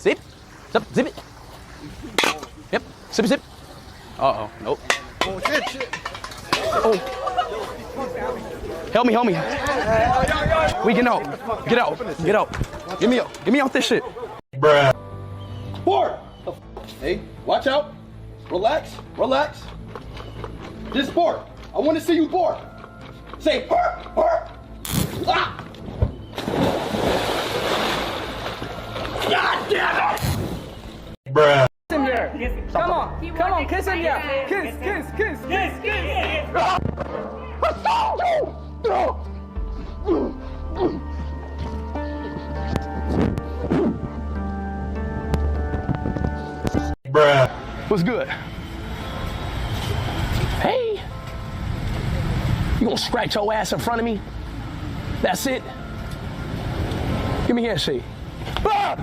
Zip. Zip. Zip it. Yep. Zip it. Zip. Uh-oh. Nope. Oh, shit. Oh. Help me. We get out. Get out. Get me out this shit. Bruh. Sport. Hey, watch out. Relax. This sport. I want to see you board. Say, ah. God damn it. Bruh. Kiss him here. Come on, kiss him here. Kiss. Bruh. What's good? Hey. You gonna scratch your ass in front of me? That's it? Give me here, see. Look!